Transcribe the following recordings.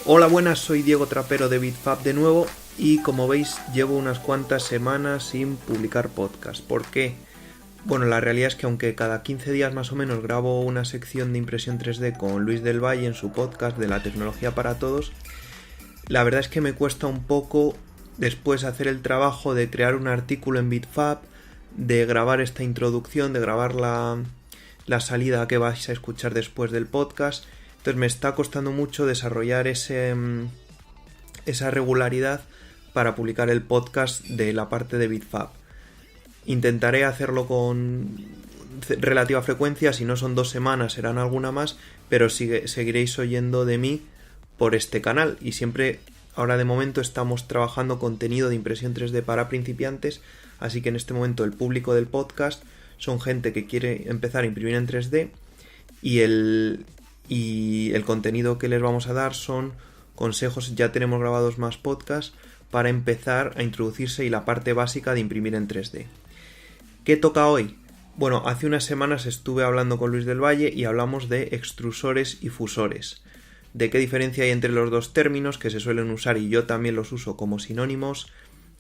Hola, buenas, soy Diego Trapero de Bitfab de nuevo y como veis llevo unas cuantas semanas sin publicar podcast. ¿Por qué? Bueno, la realidad es que aunque cada 15 días más o menos grabo una sección de impresión 3D con Luis del Valle en su podcast de la tecnología para todos, la verdad es que me cuesta un poco después hacer el trabajo de crear un artículo en Bitfab, de grabar esta introducción, de grabar la salida que vais a escuchar después del podcast. Entonces me está costando mucho desarrollar esa regularidad para publicar el podcast de la parte de Bitfab. Intentaré hacerlo con relativa frecuencia, si no son 2 semanas serán alguna más, pero seguiréis oyendo de mí por este canal y siempre, ahora de momento estamos trabajando contenido de impresión 3D para principiantes, así que en este momento el público del podcast son gente que quiere empezar a imprimir en 3D y el contenido que les vamos a dar son consejos. Ya tenemos grabados más podcasts para empezar a introducirse y la parte básica de imprimir en 3D. ¿Qué toca hoy? Bueno, hace unas semanas estuve hablando con Luis del Valle y hablamos de extrusores y fusores. De qué diferencia hay entre los dos términos que se suelen usar y yo también los uso como sinónimos,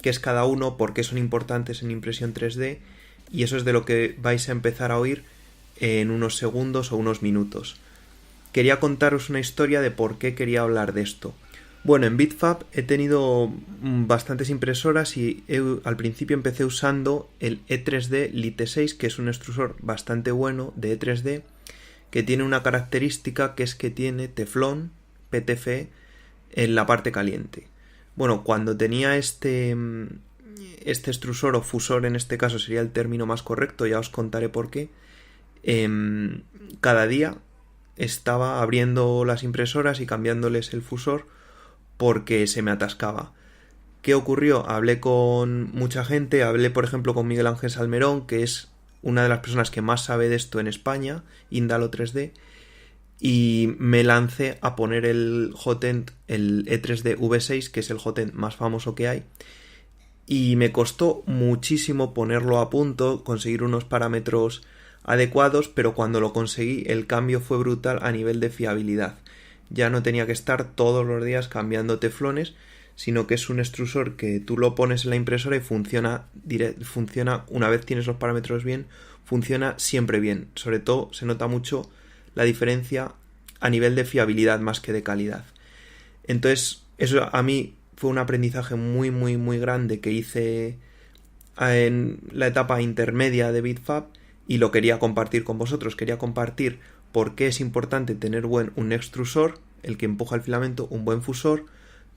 qué es cada uno, por qué son importantes en impresión 3D, y eso es de lo que vais a empezar a oír en unos segundos o unos minutos. Quería contaros una historia de por qué quería hablar de esto. Bueno, en Bitfab he tenido bastantes impresoras y al principio empecé usando el E3D Lite 6, que es un extrusor bastante bueno de E3D, que tiene una característica que es que tiene teflón, PTFE, en la parte caliente. Bueno, cuando tenía este extrusor o fusor, en este caso sería el término más correcto, ya os contaré por qué, cada día estaba abriendo las impresoras y cambiándoles el fusor porque se me atascaba. ¿Qué ocurrió? Hablé con mucha gente, hablé por ejemplo con Miguel Ángel Salmerón, que es una de las personas que más sabe de esto en España, Indalo 3D, y me lancé a poner el hotend, el E3D V6, que es el hotend más famoso que hay, y me costó muchísimo ponerlo a punto, conseguir unos parámetros adecuados, pero cuando lo conseguí el cambio fue brutal a nivel de fiabilidad. Ya no tenía que estar todos los días cambiando teflones, sino que es un extrusor que tú lo pones en la impresora y funciona una vez tienes los parámetros bien, funciona siempre bien. Sobre todo se nota mucho la diferencia a nivel de fiabilidad más que de calidad. Entonces, eso a mí fue un aprendizaje muy, muy, muy grande que hice en la etapa intermedia de Bitfab y lo quería compartir con vosotros. Quería compartir por qué es importante tener un extrusor, el que empuja el filamento, un buen fusor,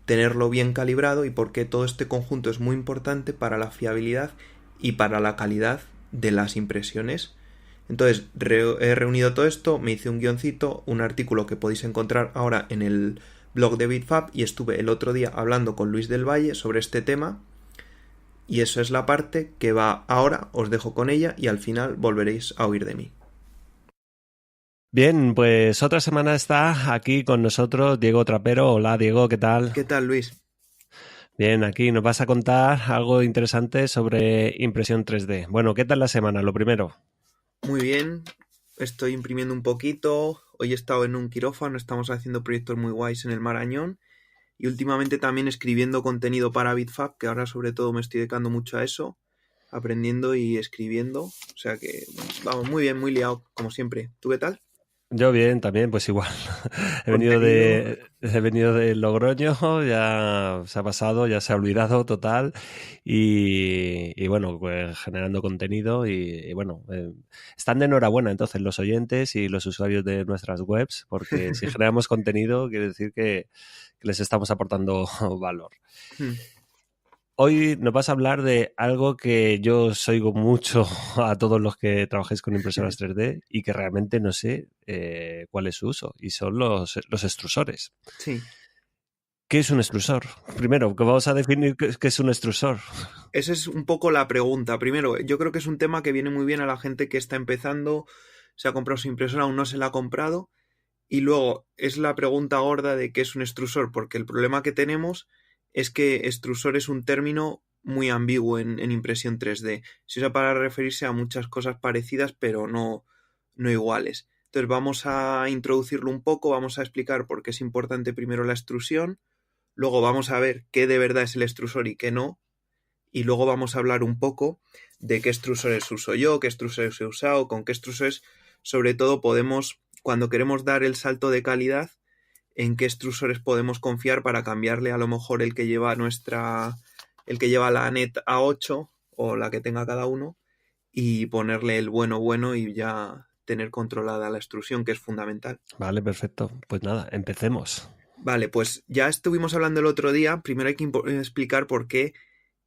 tenerlo bien calibrado y por qué todo este conjunto es muy importante para la fiabilidad y para la calidad de las impresiones. Entonces he reunido todo esto, me hice un guioncito, un artículo que podéis encontrar ahora en el blog de Bitfab y estuve el otro día hablando con Luis del Valle sobre este tema y eso es la parte que va ahora, os dejo con ella y al final volveréis a oír de mí. Bien, pues otra semana está aquí con nosotros Diego Trapero. Hola Diego, ¿qué tal? ¿Qué tal, Luis? Bien, aquí nos vas a contar algo interesante sobre impresión 3D. Bueno, ¿qué tal la semana? Lo primero. Muy bien, estoy imprimiendo un poquito, hoy he estado en un quirófano, estamos haciendo proyectos muy guays en el Marañón y últimamente también escribiendo contenido para Bitfab, que ahora sobre todo me estoy dedicando mucho a eso, aprendiendo y escribiendo, o sea que vamos, muy bien, muy liado, como siempre. ¿Tú qué tal? Yo bien, también, pues igual. Contenido. He venido de Logroño, ya se ha pasado, ya se ha olvidado total. Y bueno, pues generando contenido y bueno, están de enhorabuena entonces los oyentes y los usuarios de nuestras webs, porque si generamos contenido quiere decir que les estamos aportando valor. Hoy nos vas a hablar de algo que yo os oigo mucho a todos los que trabajáis con impresoras 3D y que realmente no sé cuál es su uso, y son los extrusores. Sí, ¿Qué es un extrusor? Primero, que vamos a definir qué es un extrusor. esa es un poco la pregunta. Primero, yo creo que es un tema que viene muy bien a la gente que está empezando, se ha comprado su impresora, aún no se la ha comprado. Y luego es la pregunta gorda de qué es un extrusor, porque el problema que tenemos es que extrusor es un término muy ambiguo en impresión 3D. Se usa para referirse a muchas cosas parecidas, pero no iguales. Entonces vamos a introducirlo un poco, vamos a explicar por qué es importante primero la extrusión, luego vamos a ver qué de verdad es el extrusor y qué no, y luego vamos a hablar un poco de qué extrusores uso yo, qué extrusores he usado, con qué extrusores, sobre todo podemos, cuando queremos dar el salto de calidad, en qué extrusores podemos confiar para cambiarle a lo mejor el que lleva la NET A8 o la que tenga cada uno y ponerle el bueno y ya tener controlada la extrusión, que es fundamental. Vale, perfecto. Pues nada, empecemos. Vale, pues ya estuvimos hablando el otro día. Primero hay que explicar por qué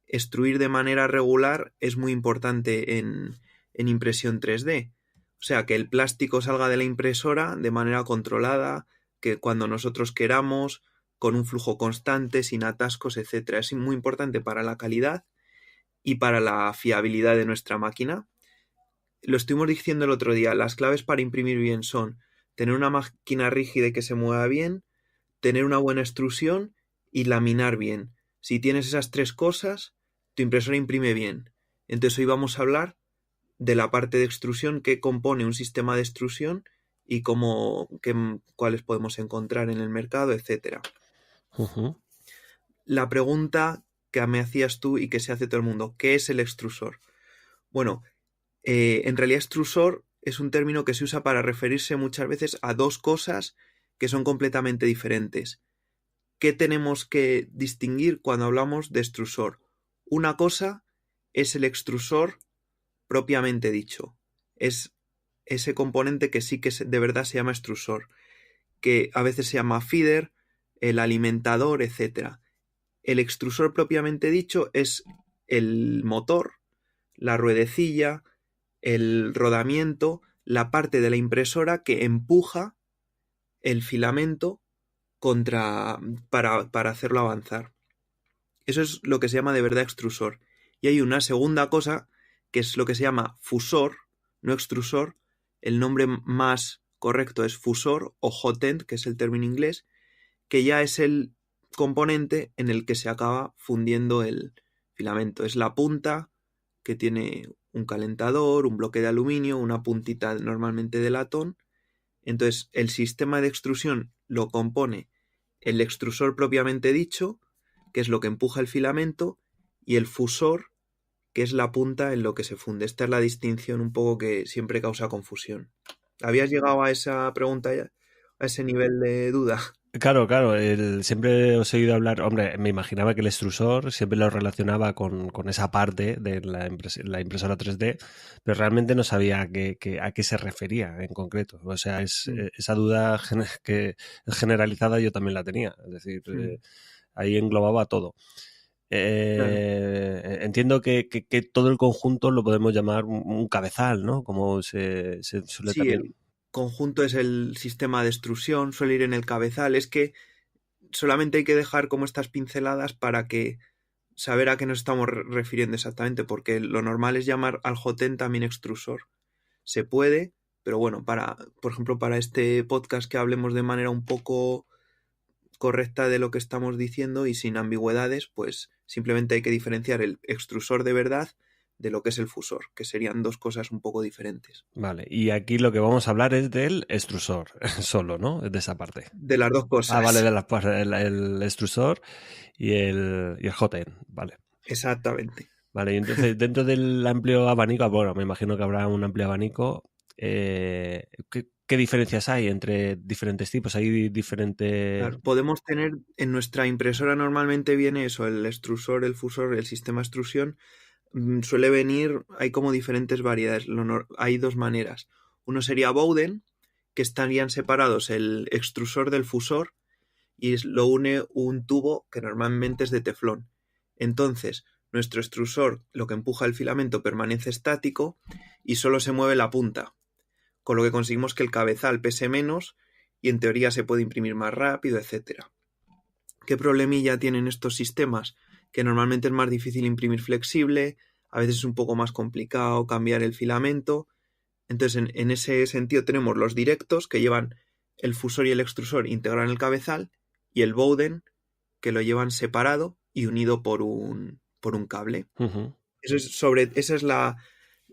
extruir de manera regular es muy importante en impresión 3D. O sea, que el plástico salga de la impresora de manera controlada, que cuando nosotros queramos, con un flujo constante, sin atascos, etcétera. Es muy importante para la calidad y para la fiabilidad de nuestra máquina. Lo estuvimos diciendo el otro día, las claves para imprimir bien son tener una máquina rígida y que se mueva bien, tener una buena extrusión y laminar bien. Si tienes esas tres cosas, tu impresora imprime bien. Entonces hoy vamos a hablar de la parte de extrusión, qué compone un sistema de extrusión y cuáles podemos encontrar en el mercado, etcétera. Uh-huh. La pregunta que me hacías tú y que se hace todo el mundo, ¿qué es el extrusor? Bueno, en realidad extrusor es un término que se usa para referirse muchas veces a dos cosas que son completamente diferentes. ¿Qué tenemos que distinguir cuando hablamos de extrusor? Una cosa es el extrusor propiamente dicho. Es ese componente que sí que de verdad se llama extrusor, que a veces se llama feeder, el alimentador, etc. El extrusor propiamente dicho es el motor, la ruedecilla, el rodamiento, la parte de la impresora que empuja el filamento para hacerlo avanzar. Eso es lo que se llama de verdad extrusor. Y hay una segunda cosa que es lo que se llama fusor, no extrusor. El nombre más correcto es fusor o hot end, que es el término inglés, que ya es el componente en el que se acaba fundiendo el filamento. Es la punta que tiene un calentador, un bloque de aluminio, una puntita normalmente de latón. Entonces, el sistema de extrusión lo compone el extrusor propiamente dicho, que es lo que empuja el filamento, y el fusor, que es la punta en lo que se funde. Esta es la distinción un poco que siempre causa confusión. ¿Habías llegado a esa pregunta ya? ¿A ese nivel de duda? Claro, siempre os he oído hablar, hombre, me imaginaba que el extrusor siempre lo relacionaba con esa parte de la impresora 3D, pero realmente no sabía a qué se refería en concreto. O sea, esa duda que es generalizada yo también la tenía, es decir, ahí englobaba todo. Claro. Entiendo que todo el conjunto lo podemos llamar un cabezal, ¿no? Como se suele Sí, también... el conjunto es el sistema de extrusión, suele ir en el cabezal. Es que solamente hay que dejar como estas pinceladas para que saber a qué nos estamos refiriendo exactamente, porque lo normal es llamar al hot end también extrusor. Se puede, pero bueno, por ejemplo, para este podcast que hablemos de manera un poco correcta de lo que estamos diciendo y sin ambigüedades, pues simplemente hay que diferenciar el extrusor de verdad de lo que es el fusor, que serían dos cosas un poco diferentes. Vale, y aquí lo que vamos a hablar es del extrusor, solo, ¿no? De esa parte. De las dos Ah, vale, cosas. el extrusor y el hot end, vale. Exactamente. Vale, y entonces dentro del amplio abanico, bueno, me imagino que habrá un amplio abanico. ¿Qué diferencias hay entre diferentes tipos? ¿Hay diferentes...? Claro, podemos tener en nuestra impresora normalmente viene eso, el extrusor, el fusor, el sistema de extrusión. Suele venir, hay como diferentes variedades. Hay dos maneras. Uno sería Bowden, que estarían separados el extrusor del fusor y lo une un tubo que normalmente es de teflón. Entonces, nuestro extrusor, lo que empuja el filamento, permanece estático y solo se mueve la punta, con lo que conseguimos que el cabezal pese menos y en teoría se puede imprimir más rápido, etc. ¿Qué problemilla tienen estos sistemas? Que normalmente es más difícil imprimir flexible, a veces es un poco más complicado cambiar el filamento. Entonces, en ese sentido tenemos los directos, que llevan el fusor y el extrusor integrado en el cabezal, y el Bowden, que lo llevan separado y unido por un cable. Uh-huh. Esos son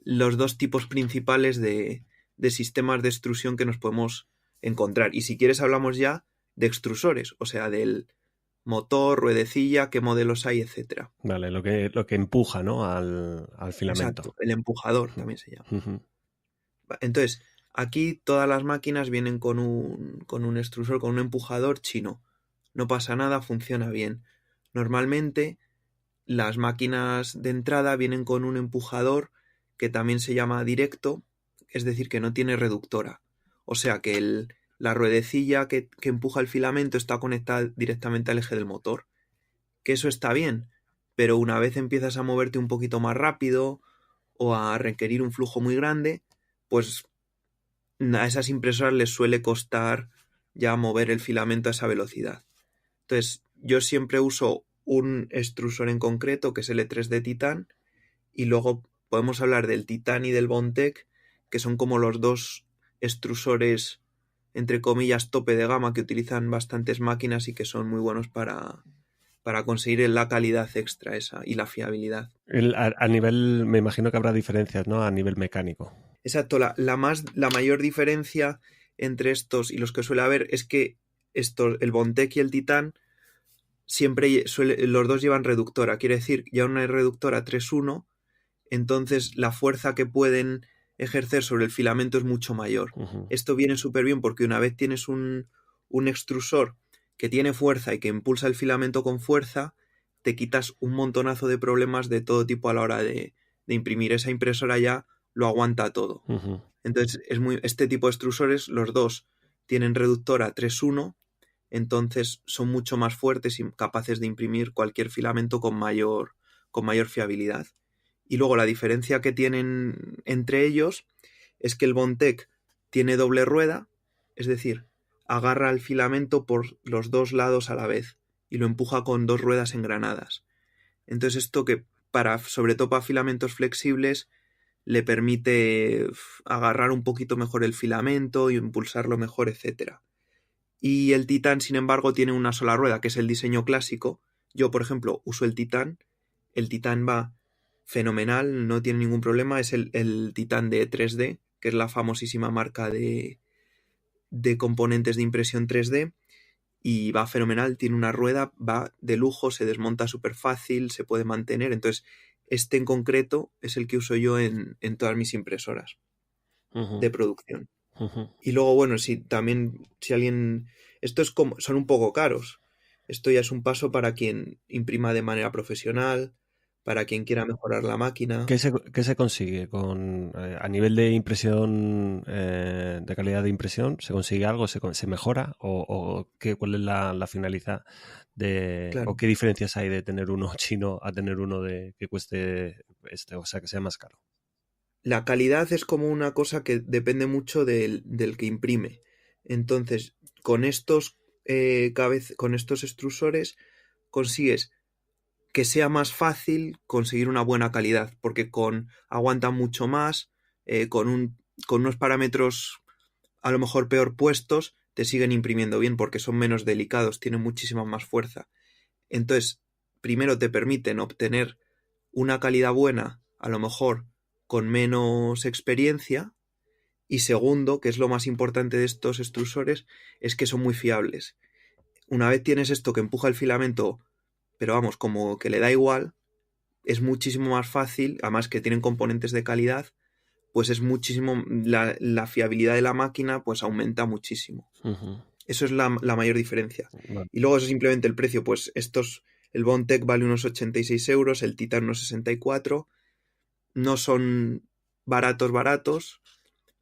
los dos tipos principales de de sistemas de extrusión que nos podemos encontrar. Y si quieres hablamos ya de extrusores, o sea, del motor, ruedecilla, qué modelos hay, etcétera. Vale, lo que empuja, ¿no? al filamento. Exacto, el empujador también se llama. Entonces, aquí todas las máquinas vienen con un extrusor, con un empujador chino. No pasa nada, funciona bien. Normalmente las máquinas de entrada vienen con un empujador que también se llama directo, es decir, que no tiene reductora. O sea que la ruedecilla que empuja el filamento está conectada directamente al eje del motor. Que eso está bien, pero una vez empiezas a moverte un poquito más rápido o a requerir un flujo muy grande, pues a esas impresoras les suele costar ya mover el filamento a esa velocidad. Entonces, yo siempre uso un extrusor en concreto, que es el E3 de Titan, y luego podemos hablar del Titan y del Bondtech, que son como los dos extrusores, entre comillas, tope de gama, que utilizan bastantes máquinas y que son muy buenos para conseguir la calidad extra esa y la fiabilidad. A nivel, me imagino que habrá diferencias, ¿no? A nivel mecánico. Exacto, la mayor diferencia entre estos y los que suele haber es que el Bondtech y el Titan los dos llevan reductora, quiere decir, ya una reductora 3.1, entonces la fuerza que pueden ejercer sobre el filamento es mucho mayor. Esto viene súper bien porque una vez tienes un extrusor que tiene fuerza y que impulsa el filamento con fuerza, te quitas un montonazo de problemas de todo tipo a la hora de imprimir. Esa impresora ya lo aguanta todo. Entonces, este tipo de extrusores, los dos tienen reductora 3.1, entonces son mucho más fuertes y capaces de imprimir cualquier filamento con mayor fiabilidad. Y luego la diferencia que tienen entre ellos es que el Bondtech tiene doble rueda, es decir, agarra el filamento por los dos lados a la vez y lo empuja con dos ruedas engranadas. Entonces esto que sobre todo para filamentos flexibles le permite agarrar un poquito mejor el filamento y impulsarlo mejor, etc. Y el Titan, sin embargo, tiene una sola rueda, que es el diseño clásico. Yo, por ejemplo, uso el Titan va fenomenal, no tiene ningún problema, es el Titan de 3D, que es la famosísima marca de componentes de impresión 3D, y va fenomenal, tiene una rueda, va de lujo, se desmonta súper fácil, se puede mantener. Entonces, este en concreto es el que uso yo en todas mis impresoras de producción. Y luego, bueno, si alguien... son un poco caros. Esto ya es un paso para quien imprima de manera profesional, para quien quiera mejorar la máquina. ¿Qué se consigue a nivel de impresión, de calidad de impresión? ¿Se consigue algo? ¿Se mejora? ¿Cuál es la finalidad Claro. o qué diferencias hay de tener uno chino a tener uno que cueste o sea, que sea más caro? La calidad es como una cosa que depende mucho del que imprime. Entonces, con estos extrusores consigues que sea más fácil conseguir una buena calidad, porque aguanta mucho más, con unos parámetros a lo mejor peor puestos, te siguen imprimiendo bien porque son menos delicados, tienen muchísima más fuerza. Entonces, primero te permiten obtener una calidad buena, a lo mejor con menos experiencia, y segundo, que es lo más importante de estos extrusores, es que son muy fiables. Una vez tienes esto que empuja el filamento, pero vamos, como que le da igual, es muchísimo más fácil, además que tienen componentes de calidad, pues es muchísimo, la fiabilidad de la máquina pues aumenta muchísimo. Eso es la mayor diferencia. Vale. Y luego eso simplemente el precio, pues el Bondtech vale unos 86 euros, el Titan unos 64, no son baratos,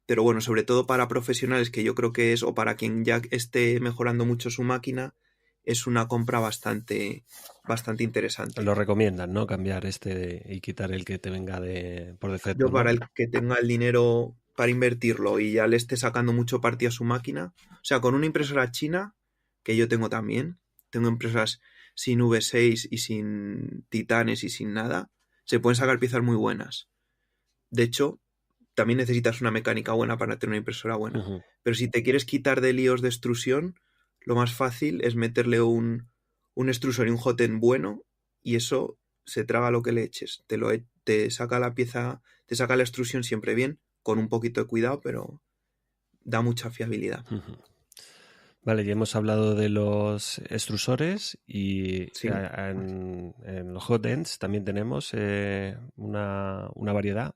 pero bueno, sobre todo para profesionales, que yo creo que es, o para quien ya esté mejorando mucho su máquina, es una compra bastante interesante. Lo recomiendan, ¿no? Cambiar y quitar el que te venga por defecto. Yo para ¿no? el que tenga el dinero para invertirlo y ya le esté sacando mucho partido a su máquina, o sea, con una impresora china, que yo tengo también, tengo impresoras sin V6 y sin titanes y sin nada, se pueden sacar piezas muy buenas. De hecho, también necesitas una mecánica buena para tener una impresora buena. Pero si te quieres quitar de líos de extrusión, lo más fácil es meterle un extrusor y un hotend bueno, y eso se traga lo que le eches. Te saca la pieza, te saca la extrusión siempre bien, con un poquito de cuidado, pero da mucha fiabilidad. Ujú. Vale, ya hemos hablado de los extrusores y Sí, en los hot ends también tenemos una variedad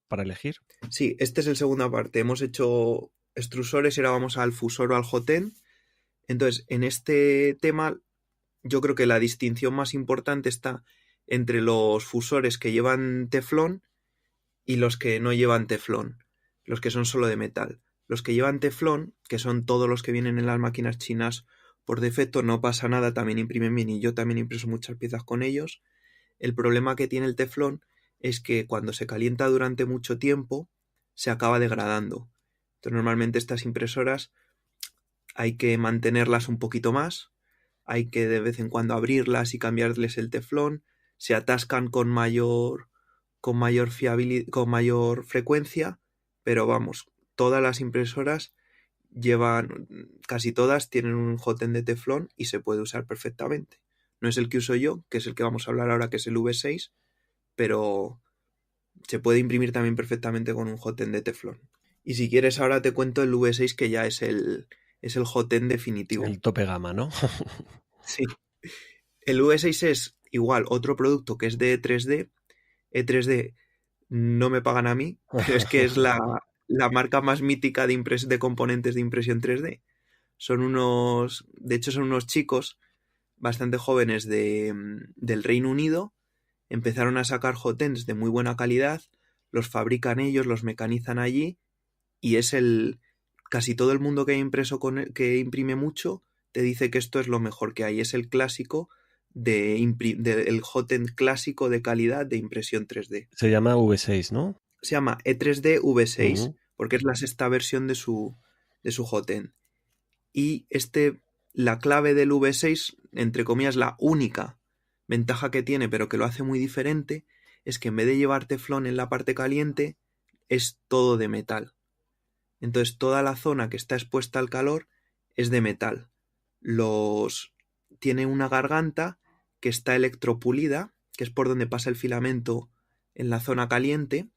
para elegir. sí, este es el segunda parte. Hemos hecho extrusores y ahora vamos al fusor o al hot end. Entonces, en este tema, yo creo que la distinción más importante está entre los fusores que llevan teflón y los que no llevan teflón, los que son solo de metal. Los que llevan teflón, que son todos los que vienen en las máquinas chinas por defecto, no pasa nada, también imprimen bien y yo también impreso muchas piezas con ellos. El problema que tiene el teflón es que cuando se calienta durante mucho tiempo se acaba degradando. Entonces normalmente estas impresoras hay que mantenerlas un poquito más, hay que de vez en cuando abrirlas y cambiarles el teflón, se atascan con mayor frecuencia, pero vamos, todas las impresoras casi todas tienen un hot end de teflón y se puede usar perfectamente. No es el que uso yo, que es el que vamos a hablar ahora, que es el V6, pero se puede imprimir también perfectamente con un hot end de teflón. Y si quieres ahora te cuento el V6, que ya es el hot end definitivo. El tope gama, ¿no? Sí. El V6 es igual otro producto que es de E3D. E3D no me pagan a mí, pero es que es la marca más mítica de componentes de impresión 3D. De hecho son unos chicos bastante jóvenes del Reino Unido, empezaron a sacar hotends de muy buena calidad, los fabrican ellos, los mecanizan allí y casi todo el mundo que ha impreso que imprime mucho te dice que esto es lo mejor que hay, es el clásico el hotend clásico de calidad de impresión 3D. Se llama V6, ¿no? Se llama E3D V6 Ujú. porque es la sexta versión de su hotend. Y la clave del V6, entre comillas, la única ventaja que tiene, pero que lo hace muy diferente, es que en vez de llevar teflón en la parte caliente, es todo de metal. Entonces toda la zona que está expuesta al calor es de metal. Tiene una garganta que está electropulida, que es por donde pasa el filamento en la zona caliente,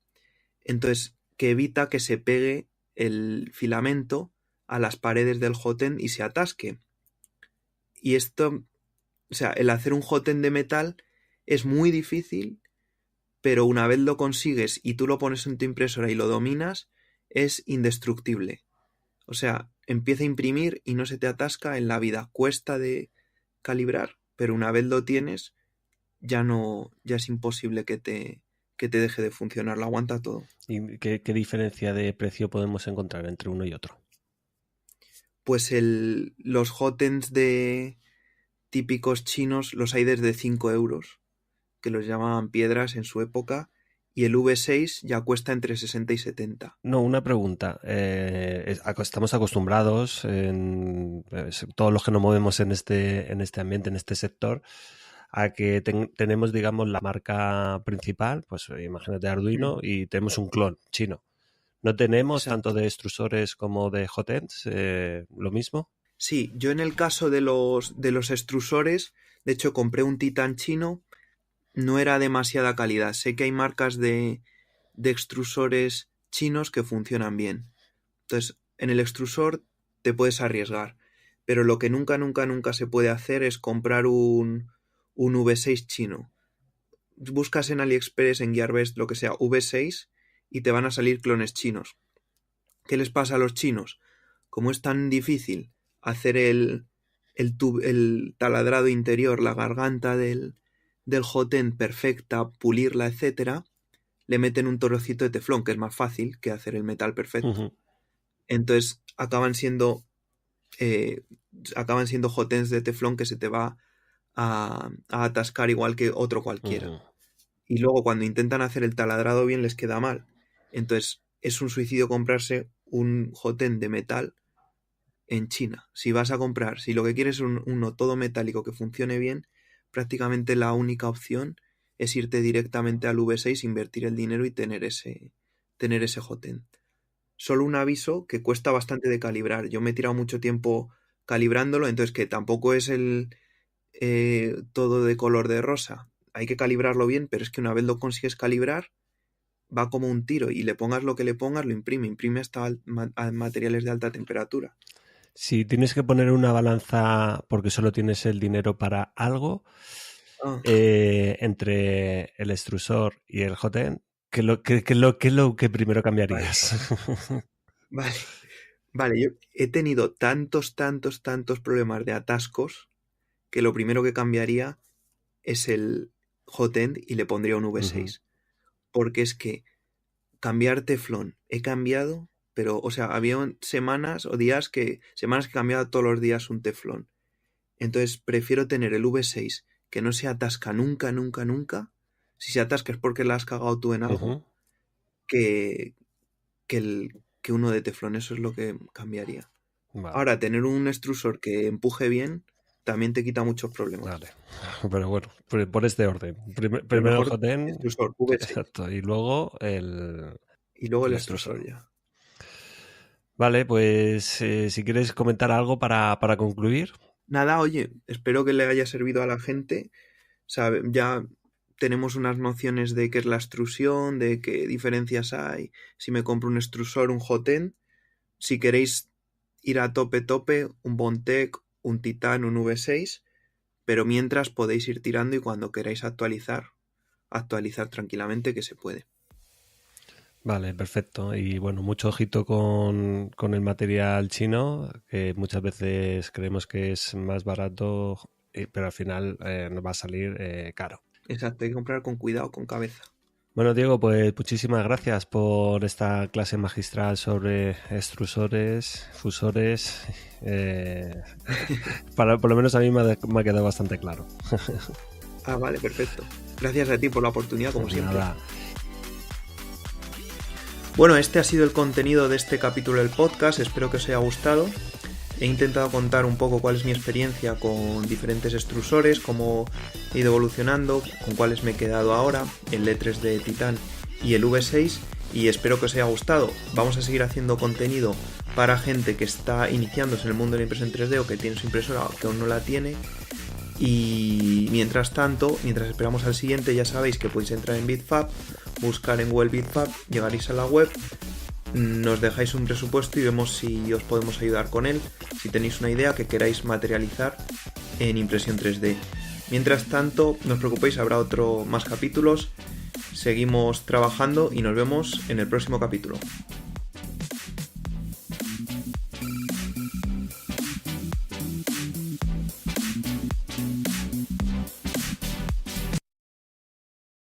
entonces que evita que se pegue el filamento a las paredes del hotend y se atasque. Y esto, o sea, el hacer un hotend de metal es muy difícil, pero una vez lo consigues y tú lo pones en tu impresora y lo dominas, es indestructible. O sea, empieza a imprimir y no se te atasca en la vida. Cuesta de calibrar, pero una vez lo tienes, ya es imposible que te deje de funcionar, lo aguanta todo. ¿Y qué diferencia de precio podemos encontrar entre uno y otro? Pues los hotends de típicos chinos los hay desde 5 euros, que los llamaban piedras en su época, y el V6 ya cuesta entre 60 y 70. No, una pregunta. Estamos acostumbrados, todos los que nos movemos en este ambiente, en este sector, a que tenemos, digamos, la marca principal, pues imagínate Arduino, y tenemos un clon chino. ¿No tenemos tanto Exacto. de extrusores como de hotends lo mismo? Sí, yo en el caso de los extrusores, de hecho compré un Titan chino, no era demasiada calidad. Sé que hay marcas de extrusores chinos que funcionan bien. Entonces, en el extrusor te puedes arriesgar, pero lo que nunca, nunca, nunca se puede hacer es comprar un V6 chino. Buscas en AliExpress, en Gearbest, lo que sea, V6 y te van a salir clones chinos. ¿Qué les pasa a los chinos? Como es tan difícil hacer el taladrado interior, la garganta del hotend perfecta, pulirla, etcétera, le meten un trocito de teflón, que es más fácil que hacer el metal perfecto. Uh-huh. Entonces eh, acaban siendo hotends de teflón que se te va a atascar igual que otro cualquiera. Uh-huh. Y luego cuando intentan hacer el taladrado bien les queda mal. Entonces es un suicidio comprarse un hotend de metal en China. Si vas a comprar, si lo que quieres es uno todo metálico que funcione bien, prácticamente la única opción es irte directamente al V6, invertir el dinero y tener ese hotend. Solo un aviso que cuesta bastante de calibrar. Yo me he tirado mucho tiempo calibrándolo, entonces que tampoco es todo de color de rosa. Hay que calibrarlo bien, pero es que una vez lo consigues calibrar, va como un tiro y le pongas lo que le pongas, lo imprime hasta materiales de alta temperatura. Si tienes que poner una balanza porque solo tienes el dinero para algo, entre el extrusor y el hot end, ¿qué es lo que primero cambiarías? Vale, yo he tenido tantos problemas de atascos que lo primero que cambiaría es el hot end y le pondría un V6. Porque es que cambiar teflón he cambiado, pero, o sea, había semanas que cambiaba todos los días un teflón. Entonces prefiero tener el V6 que no se atasca nunca. Si se atasca es porque la has cagado tú en algo, que uno de teflón. Eso es lo que cambiaría. Vale. Ahora, tener un extrusor que empuje bien también te quita muchos problemas. Vale, pero bueno, por este orden. Primero el hot end, extrusor, V6. Exacto, y luego el extrusor ya. Vale, pues si quieres comentar algo para concluir. Nada, oye, espero que le haya servido a la gente. Ya tenemos unas nociones de qué es la extrusión, de qué diferencias hay, si me compro un extrusor, un hot end. Si queréis ir a tope, un Bondtech, un Titan, un V6, pero mientras podéis ir tirando y cuando queráis actualizar tranquilamente, que se puede. Vale, perfecto. Y bueno, mucho ojito con el material chino, que muchas veces creemos que es más barato, pero al final nos va a salir caro. Exacto, hay que comprar con cuidado, con cabeza. Bueno, Diego, pues muchísimas gracias por esta clase magistral sobre extrusores, fusores. Por lo menos a mí me ha quedado bastante claro. Vale, perfecto. Gracias a ti por la oportunidad, como siempre. Nada. Bueno, este ha sido el contenido de este capítulo del podcast. Espero que os haya gustado. He intentado contar un poco cuál es mi experiencia con diferentes extrusores, cómo he ido evolucionando, con cuáles me he quedado ahora, el E3D Titan y el V6, y espero que os haya gustado. Vamos a seguir haciendo contenido para gente que está iniciándose en el mundo de la impresión 3D o que tiene su impresora o que aún no la tiene. Y mientras esperamos al siguiente, ya sabéis que podéis entrar en Bitfab, buscar en Google Bitfab, llegaréis a la web, nos dejáis un presupuesto y vemos si os podemos ayudar con él, si tenéis una idea que queráis materializar en impresión 3D. Mientras tanto, no os preocupéis, habrá más capítulos, seguimos trabajando y nos vemos en el próximo capítulo.